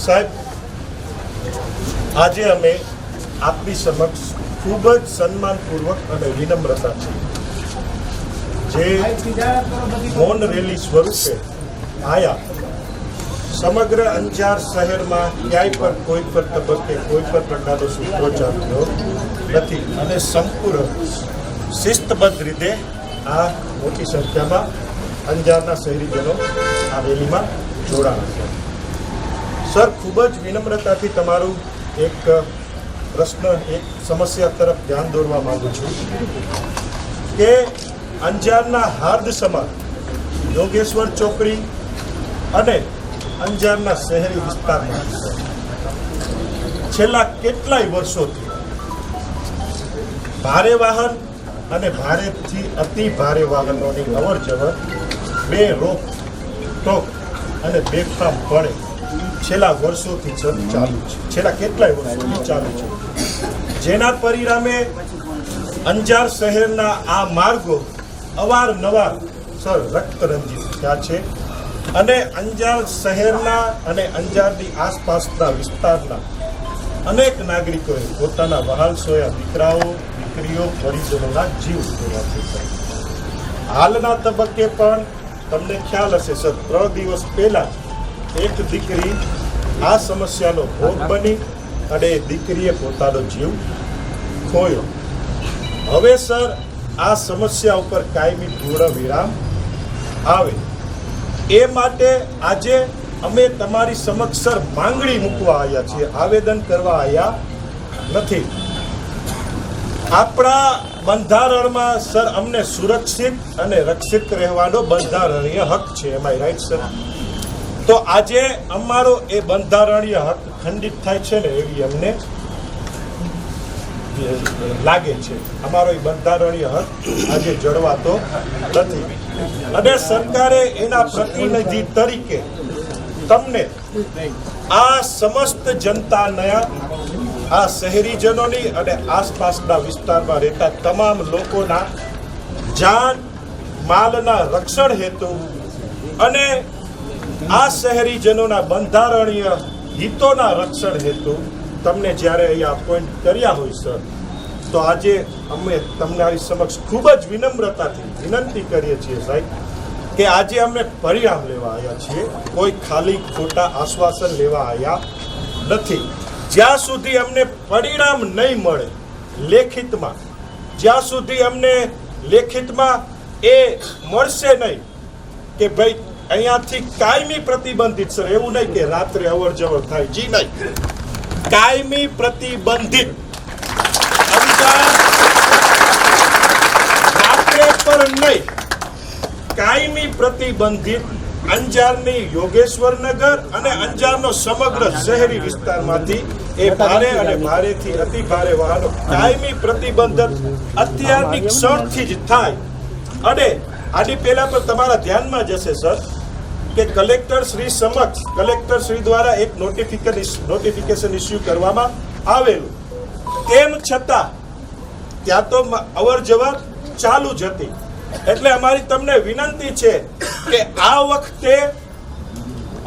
સાહેબ, આજે અમે આપની સમક્ષ ખૂબ જ સન્માનપૂર્વક અને વિનમ્રતાથી જે મૌન રેલી સ્વરૂપે આયા સમગ્ર અંજાર શહેરમાં ક્યાંય પણ કોઈ પણ તબક્કે કોઈ પણ પ્રકારનો સૂત્રોચ્ચાર થયો નથી અને સંપૂર્ણ શિસ્તબદ્ધ રીતે આ મોટી સંખ્યામાં અંજારના શહેરીજનો આ રેલીમાં જોડાયા છે. સર, ખૂબ જ વિનમ્રતાથી તમારું એક પ્રશ્ન, એક સમસ્યા તરફ ધ્યાન દોરવા માંગુ છું કે અંજારના હાર્દ સમાજ યોગેશ્વર ચોકડી અને અંજારના શહેરી વિસ્તારમાં છેલ્લા કેટલાય વર્ષોથી ભારે વાહન અને ભારેથી અતિ ભારે વાહનોની અવર જવર બે રોક ટોક અને બેફામ પણે છેલ્લા વર્ષોથી ચાલુ છે, છેલ્લા કેટલાય વર્ષોથી ચાલુ છે, જેના પરિણામે અંજાર શહેરના આ માર્ગો અવારનવાર સર રક્તરંજિત થયા છે અને અંજાર શહેરના અને અંજારની આસપાસના વિસ્તારના અનેક નાગરિકોએ પોતાના વહાલ સોયા દીકરાઓ દીકરીઓ પરિજનોના જીવ ગુમાવ્યા છે. હાલના તબક્કે પણ તમને ખ્યાલ હશે સર, 3 દિવસ પહેલા એક દીકરી આ સમસ્યાનો ભોગ બની અને એ દીકરીએ પોતાનો જીવ ખોયો. હવે સર, આ સમસ્યા ઉપર કાયમી પૂર્ણ વિરામ આવે એ માટે આજે અમે તમારી સમક્ષ સર માંગણી મૂકવા આવ્યા છીએ, આવેદન કરવા આવ્યા નથી. આપણા બંધારણમાં સર અમને સુરક્ષિત અને રક્ષિત રહેવાનો બંધારણીય હક છે. એમાં રાઈટ સર? તો આજે અમારો એ બંધારણીય હક ખંડિત થાય છે ને એવી અમને લાગે છે. અમારો એ બંધારણીય હક આજે જળવાતો નથી અને સરકારે એના પ્રતિનિધિ તરીકે તમને આ સમસ્ત જનતાના, આ શહેરીજનોની અને આસપાસના વિસ્તારમાં રહેતા તમામ લોકોના જાન માલના રક્ષણ હેતુ અને આ શહેરીજનોના બંધારણીય હિતોના રક્ષણ હેતુ તમને જ્યારે અહીંયા અપોઇન્ટ કર્યા હોય સર, તો આજે અમે તમારી સમક્ષ ખૂબ જ વિનમ્રતાથી વિનંતી કરીએ છીએ સાહેબ કે આજે અમે પરિણામ લેવા આવ્યા છીએ, કોઈ ખાલી ખોટા આશ્વાસન લેવા આવ્યા નથી. જ્યાં સુધી અમને પરિણામ નહીં મળે લેખિતમાં, જ્યાં સુધી અમને લેખિતમાં એ મળશે નહીં કે ભાઈ અહીંયાથી કાયમી પ્રતિબંધિત, સર એવું નહીં કે રાત્રે અવર જવર થાય, જી નહીં, કાયમી પ્રતિબંધિત રાત્રે પણ નહીં, કાયમી પ્રતિબંધિત અંજારની યોગેશ્વરનગર અને અંજારનો સમગ્ર શહેરી વિસ્તારમાંથી એ ભારે અને ભારેથી અતિ ભારે વાહનો કાયમી પ્રતિબંધક અત્યારની ક્ષણથી જ થાય. અને આની પહેલા પણ તમારા ધ્યાનમાં જશે સર કે કલેક્ટર શ્રી સમક્ષ કલેક્ટર શ્રી દ્વારા એક નોટિફિકેશન ઇસ્યુ કરવામાં આવેલું, તેમ છતાં ત્યાં તો અવર જવર ચાલુ જ હતી. એટલે અમારી તમને વિનંતી છે કે આ વખતે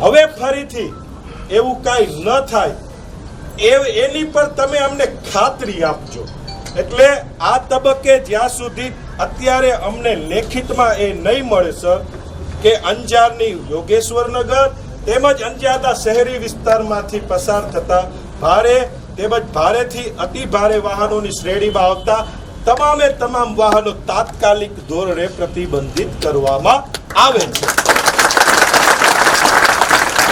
હવે ફરીથી એવું કાંઈ ન થાય એની પર તમે અમને ખાતરી આપજો. એટલે આ તબક્કે જ્યાં સુધી અત્યારે અમને લેખિતમાં એ નહીં મળે સર કે અંજારની યોગેશ્વરનગર તેમજ અંજારના શહેરી વિસ્તારમાંથી પસાર થતા ભારે તેમજ ભારેથી અતિ ભારે વાહનોની શ્રેણીમાં આવતા તમામે તમામ વાહનો તાત્કાલિક ધોરણે પ્રતિબંધિત કરવામાં આવે છે.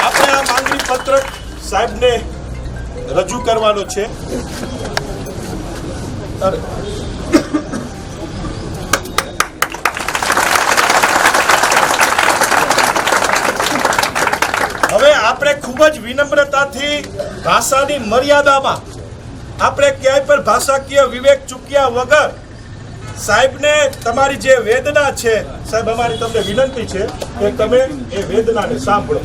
આપણે આ માંગણી પત્રક સાહેબને રજૂ કરવાનો છે. હવે આપણે ખૂબ જ વિનમ્રતાથી ભાષાની મર્યાદામાં આપણે ક્યાંય પણ ભાષાકીય વિવેક ચૂક્યા વગર સાહેબને તમારી જે વેદના છે સાહેબ, અમારી તમને વિનંતી છે કે તમે એ વેદનાને સાંભળો.